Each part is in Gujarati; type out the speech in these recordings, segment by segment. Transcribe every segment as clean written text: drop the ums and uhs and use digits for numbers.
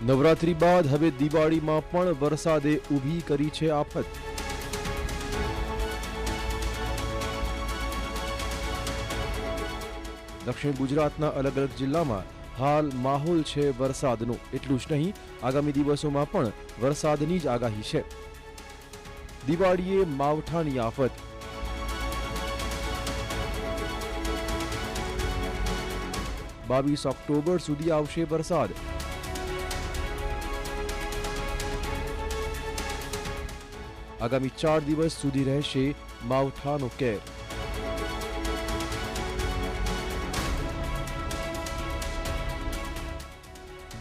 નવરાત્રી બાદ હવે દિવાળીમાં પણ વરસાદે ઊભી કરી છે આફત। દક્ષિણ ગુજરાતના અલગ અલગ જિલ્લામાં હાલ માહોલ છે વરસાદનો। એટલું જ નહીં, આગામી દિવસોમાં પણ વરસાદની જ આગાહી છે। દિવાળીએ માવઠાની આફત। બાવીસ ઓક્ટોબર સુધી આવશે વરસાદ। આગામી 4 દિવસ સુધી રહેશે માવઠાનો કેર।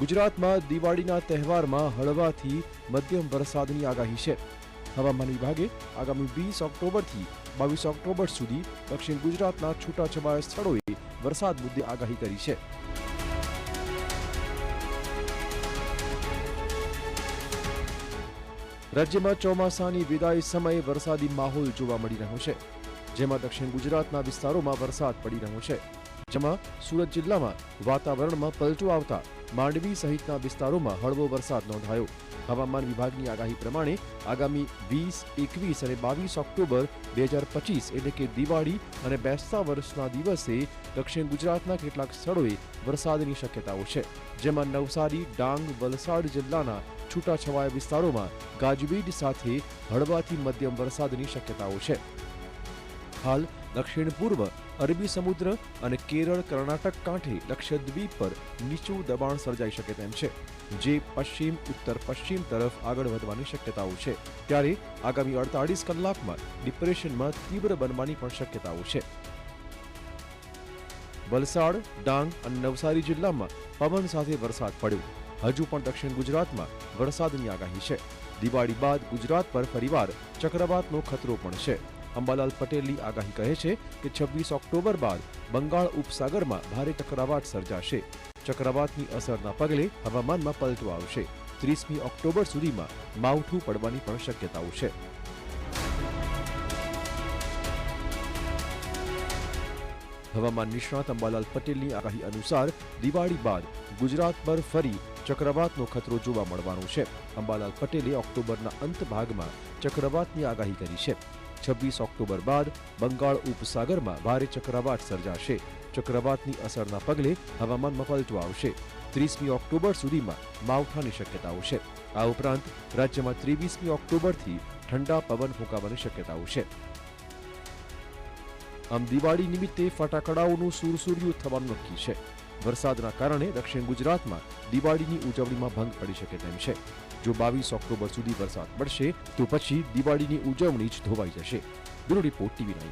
ગુજરાતમાં દિવાળીના તહેવારમાં હળવાથી મધ્યમ વરસાદની આગાહી છે। હવામાન વિભાગે આગામી 20 ઓક્ટોબરથી 22 ઓક્ટોબર સુધી દક્ષિણ ગુજરાતના છૂટાછવાયા સ્થળોએ વરસાદ મુદ્દે આગાહી કરી છે। રાજ્યમાં ચોમાસાની વિદાય સમયે વરસાદી માહોલ જોવા મળી રહ્યો છે, જેમાં દક્ષિણ ગુજરાતના વિસ્તારોમાં વરસાદ પડી રહ્યો છે, જેમાં સુરત જિલ્લામાં વાતાવરણમાં પલટો આવતા માંડવી સહિતના વિસ્તારોમાં હળવો વરસાદ નોંધાયો। હવામાન વિભાગની આગાહી પ્રમાણે આગામી 20, 21 અને 22 ઓક્ટોબર 2025 એટલે કે દિવાળી અને બેસતા વર્ષના દિવસે દક્ષિણ ગુજરાતના કેટલાક સ્થળોએ વરસાદની શક્યતાઓ છે, જેમાં નવસારી, ડાંગ, વલસાડ જિલ્લાના છૂટાછવાયા વિસ્તારોમાં ગાજવીજ સાથે હળવાથી મધ્યમ વરસાદની શક્યતાઓ છે। હાલ દક્ષિણ પૂર્વ અરબી સમુદ્ર અને કેરળ, કર્ણાટક કાંઠે લક્ષદ્વીપ પર નીચું દબાણ સર્જાઈ શકે તેમ છે, જે પશ્ચિમ ઉત્તર પશ્ચિમ તરફ આગળ વધવાની શક્યતાઓ છે। ત્યારે આગામી 48 કલાકમાં ડિપ્રેશનમાં તીવ્ર બનવાની પણ શક્યતાઓ છે। વલસાડ, ડાંગ અને નવસારી જિલ્લામાં પવન સાથે વરસાદ પડ્યો। હજુ પણ દક્ષિણ ગુજરાતમાં વરસાદની આગાહી છે। દિવાળી બાદ ગુજરાત પર ફરીવાર ચક્રવાતનો ખતરો પણ છે। અંબાલાલ પટેલની આગાહી કહે છે કે 26 ઓક્ટોબર બાદ બંગાળ ઉપસાગરમાં ભારે ચક્રવાત સર્જાશે। ચક્રવાતની અસરના પગલે હવામાનમાં પલટો આવશે। 30મી ઓક્ટોબર સુધીમાં માવઠું પડવાની પણ શક્યતાઓ છે। હવામાન નિષ્ણાત અંબાલાલ પટેલની આગાહી અનુસાર દિવાળી બાદ ગુજરાત પર ફરી ચક્રવાતનો ખતરો જોવા મળવાનો છે। અંબાલાલ પટેલે ઓક્ટોબરના અંત ભાગમાં ચક્રવાતની આગાહી કરી છે। 26 ઓક્ટોબર બાદ બંગાળ ઉપસાગરમાં ભારે ચક્રવાત સર્જાશે। ચક્રવાતની અસરના પગલે હવામાનમાં પલટો આવશે। 30મી ઓક્ટોબર સુધીમાં માવઠાની શક્યતાઓ છે। આ ઉપરાંત રાજ્યમાં 23મી ઓક્ટોબરથી ઠંડા પવન ફૂંકાવાની શક્યતાઓ છે। આમ દિવાળી નિમિત્તે ફટાકડાઓનું સુરસુર્યું થવાનું નક્કી છે। વરસાદના કારણે દક્ષિણ ગુજરાતમાં દિવાળીની ઉજવણીમાં ભંગ પડી શકે તેમ છે। જો 22 ઓક્ટોબર સુધી વરસાદ પડશે તો પછી દિવાળીની ઉજવણી જ ધોવાઈ જશે। Bureau report TV9।